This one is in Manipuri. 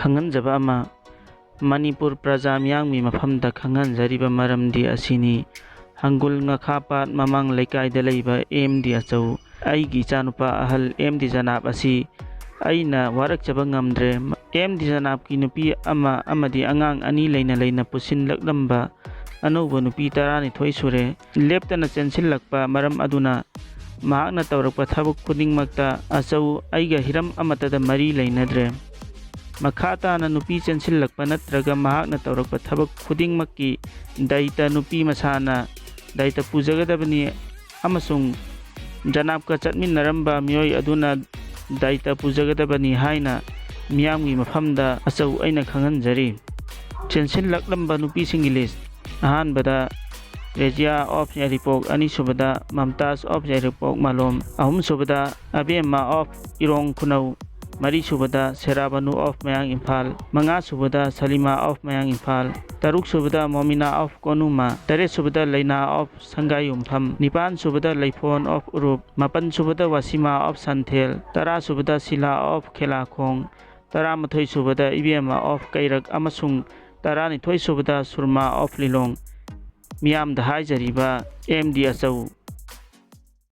ꯈꯪꯍꯟꯖꯕ ꯑꯃ ꯃꯅꯤꯄꯨꯔ ꯄ꯭ꯔꯖꯥ ꯃꯤꯌꯥꯝꯒꯤ ꯃꯐꯝꯗ ꯈꯪꯍꯟꯖꯔꯤꯕ ꯃꯔꯝꯗꯤ ꯑꯁꯤꯅꯤ꯫ ꯍꯪꯒꯨꯜ ꯉꯥꯈꯥꯄꯥꯠ ꯃꯃꯥꯡ ꯂꯩꯀꯥꯏꯗ ꯂꯩꯕ ꯑꯦꯝ.ꯗꯤ. ꯑꯆꯧ, ꯑꯩꯒꯤ ꯏꯆꯥꯅꯨꯄꯥ ꯑꯍꯜ ꯑꯦꯝ.ꯗꯤ. ꯖꯅꯥꯕ ꯑꯁꯤ ꯑꯩꯅ ꯋꯥꯔꯛꯆꯕ ꯉꯝꯗ꯭ꯔꯦ꯫ ꯑꯦꯝ.ꯗꯤ. ꯖꯅꯥꯕꯀꯤ ꯅꯨꯄꯤ ꯑꯃ ꯑꯃꯗꯤ ꯑꯉꯥꯡ 2 ꯂꯩꯅ ꯂꯩꯅ ꯄꯨꯁꯤꯜꯂꯛꯂꯝꯕ ꯑꯅꯧꯕ ꯅꯨꯄꯤ 12 ꯁꯨꯔꯦ꯫ ꯂꯦꯞꯇꯅ ꯆꯦꯟꯁꯤꯜꯂꯛꯄ ꯃꯔꯝ ꯑꯗꯨꯅ ꯃꯍꯥꯛꯅ ꯇꯧꯔꯛꯄ ꯊꯕꯛ ꯈꯨꯗꯤꯡꯃꯛꯇ ꯑꯆꯧ ꯑꯩꯒ ꯍꯤꯔꯝ ꯑꯃꯠꯇꯗ ꯃꯔꯤ ꯂꯩꯅꯗ꯭ꯔꯦ꯫ ꯃꯈꯥ ꯇꯥꯅ ꯅꯨꯄꯤ ꯆꯦꯟꯁꯤꯜꯂꯛꯄ ꯅꯠꯇ꯭ꯔꯒ ꯃꯍꯥꯛꯅ ꯇꯧꯔꯛꯄ ꯊꯕꯛ ꯈꯨꯗꯤꯡꯃꯛꯀꯤ ꯗꯥꯏꯇ ꯅꯨꯄꯤ ꯃꯁꯥꯅ ꯗꯥꯏꯇ ꯄꯨꯖꯒꯗꯕꯅꯤ ꯑꯃꯁꯨꯡ ꯖꯅꯥꯕꯀ ꯆꯠꯃꯤꯟꯅꯔꯝꯕ ꯃꯤꯑꯣꯏ ꯑꯗꯨꯅ ꯗꯥꯏꯇ ꯄꯨꯖꯒꯗꯕꯅꯤ ꯍꯥꯏꯅ ꯃꯤꯌꯥꯝꯒꯤ ꯃꯐꯝꯗ ꯑꯆꯧ ꯑꯩꯅ ꯈꯪꯍꯟꯖꯔꯤ꯫ ꯆꯦꯟꯁꯤꯜꯂꯛꯂꯝꯕ ꯅꯨꯄꯤꯁꯤꯡꯒꯤ ꯂꯤꯁ: ꯑꯍꯥꯟꯕꯗ ꯔꯦꯖꯤꯌꯥ ꯑꯣꯐ ꯌꯥꯏꯔꯤꯄꯣꯛ, ꯑꯅꯤꯁꯨꯕꯗ ꯃꯝꯇꯥꯖ ꯑꯣꯐ ꯌꯥꯏꯔꯤꯄꯣꯛ ꯃꯥꯂꯣꯝ, ꯑꯍꯨꯝꯁꯨꯕꯗ ꯑꯕꯦꯝꯃ ꯑꯣꯐ ꯏꯔꯣꯡ ꯈꯨꯅꯧ, ꯃꯔꯤꯁꯨꯕꯗ ꯁꯦꯔꯥꯕꯅꯨ ꯑꯣꯐ ꯃꯌꯥꯡ ꯏꯝꯐꯥꯜ, ꯃꯉꯥꯁꯨꯕꯗ ꯁꯂꯤꯃꯥ ꯑꯣꯐ ꯃꯌꯥꯡ ꯏꯝꯐꯥꯜ, ꯇꯔꯨꯛꯁꯨꯕꯗ ꯃꯣꯃꯤꯅꯥ ꯑꯣꯐ ꯀꯣꯅꯨꯃ, ꯇꯔꯦꯠꯁꯨꯕꯗ ꯂꯩꯅꯥ ꯑꯣꯐ ꯁꯪꯒꯥꯏꯌꯨꯝꯐꯝ, ꯅꯤꯄꯥꯟꯁꯨꯕꯗ ꯂꯩꯐꯣꯟ ꯑꯣꯐ ꯎꯔꯨꯞ, ꯃꯥꯄꯟꯁꯨꯕꯗ ꯋꯥꯁꯤꯃꯥ ꯑꯣꯐ ꯁꯟꯊꯦꯜ, ꯇꯔꯥꯁꯨꯕꯗ ꯁꯤꯂꯥ ꯑꯣꯐ ꯈꯦꯂꯥꯈꯣꯡ, ꯇꯔꯥꯃꯥꯊꯣꯏꯁꯨꯕꯗ ꯏꯕꯦꯝꯃ ꯑꯣꯐ ꯀꯩꯔꯛ ꯑꯃꯁꯨꯡ ꯇꯔꯥꯅꯤꯊꯣꯏꯁꯨꯕꯗ ꯁꯨꯔꯃꯥ ꯑꯣꯐ ꯂꯤꯂꯣꯡ꯫ ꯃꯤꯌꯥꯝꯗ ꯍꯥꯏꯖꯔꯤꯕ ꯑꯦꯝ.ꯗꯤ. ꯑꯆꯧ